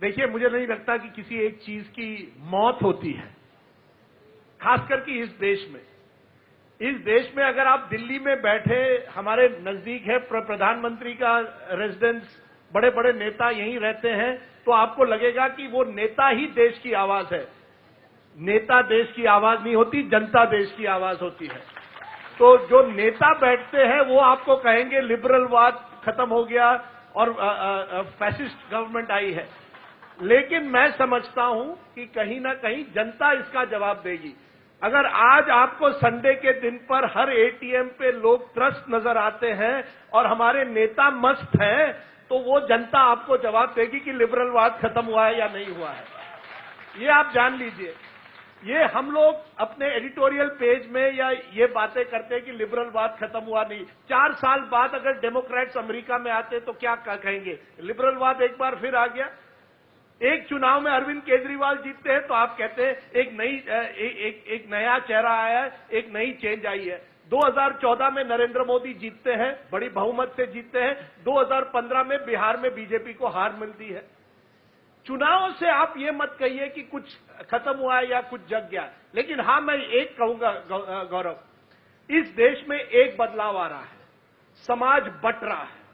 देखिए, मुझे नहीं लगता कि किसी एक चीज की मौत होती है, खास करके इस देश में। इस देश में अगर आप दिल्ली में बैठे, हमारे नजदीक है प्रधानमंत्री का रेजिडेंस, बड़े बड़े नेता यहीं रहते हैं, तो आपको लगेगा कि वो नेता ही देश की आवाज है। नेता देश की आवाज नहीं होती, जनता देश की आवाज होती है। तो जो नेता बैठते हैं वो आपको कहेंगे लिबरलवाद खत्म हो गया और फैसिस्ट गवर्नमेंट आई है। लेकिन मैं समझता हूं कि कहीं ना कहीं जनता इसका जवाब देगी। अगर आज आपको संडे के दिन पर हर एटीएम पे लोग त्रस्त नजर आते हैं और हमारे नेता मस्त हैं, तो वो जनता आपको जवाब देगी कि लिबरलवाद खत्म हुआ है या नहीं हुआ है। ये आप जान लीजिए। ये हम लोग अपने एडिटोरियल पेज में या ये बातें करते हैं कि लिबरलवाद खत्म हुआ नहीं। 4 साल बाद अगर डेमोक्रेट्स अमेरिका में आते तो क्या कहेंगे? लिबरलवाद एक बार फिर आ गया। एक चुनाव में अरविंद केजरीवाल जीतते हैं तो आप कहते हैं एक नया चेहरा आया है, एक नई चेंज आई है। 2014 में नरेंद्र मोदी जीतते हैं, बड़ी बहुमत से जीतते हैं। 2015 में बिहार में बीजेपी को हार मिलती है। चुनाव से आप ये मत कहिए कि कुछ खत्म हुआ है या कुछ जग गया। लेकिन हां, मैं एक कहूंगा गौरव, इस देश में एक बदलाव आ रहा है। समाज बंट रहा है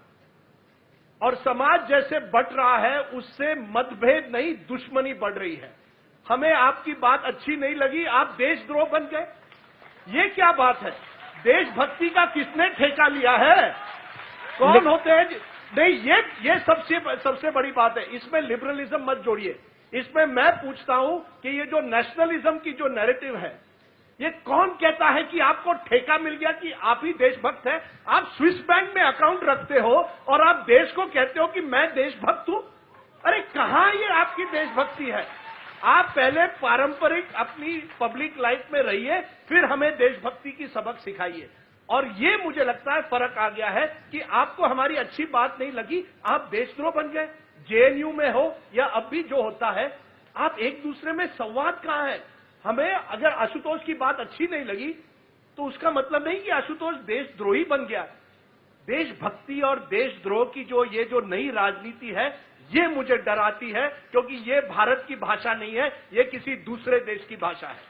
और समाज जैसे बंट रहा है उससे मतभेद नहीं, दुश्मनी बढ़ रही है। हमें आपकी बात अच्छी नहीं लगी, आप देशद्रोह बन गए। ये क्या बात है? देशभक्ति का किसने ठेका लिया है? कौन होते हैं? नहीं, ये सबसे बड़ी बात है। इसमें लिबरलिज्म मत जोड़िए। इसमें मैं पूछता हूं कि ये जो नेशनलिज्म की जो नैरेटिव है, ये कौन कहता है कि आपको ठेका मिल गया कि आप ही देशभक्त हैं? आप स्विस बैंक में अकाउंट रखते हो और आप देश को कहते हो कि मैं देशभक्त हूं। अरे कहां ये आपकी देशभक्ति है? आप पहले पारंपरिक अपनी पब्लिक लाइफ में रहिए, फिर हमें देशभक्ति की सबक सिखाइए। और ये मुझे लगता है फर्क आ गया है कि आपको हमारी अच्छी बात नहीं लगी, आप देशद्रोह बन गए। जेएनयू में हो या अब भी जो होता है, आप एक दूसरे में संवाद कहां है? हमें अगर आशुतोष की बात अच्छी नहीं लगी तो उसका मतलब नहीं कि आशुतोष देशद्रोही बन गया। देशभक्ति और देशद्रोह की जो नई राजनीति है, ये मुझे डराती है, क्योंकि ये भारत की भाषा नहीं है, ये किसी दूसरे देश की भाषा है।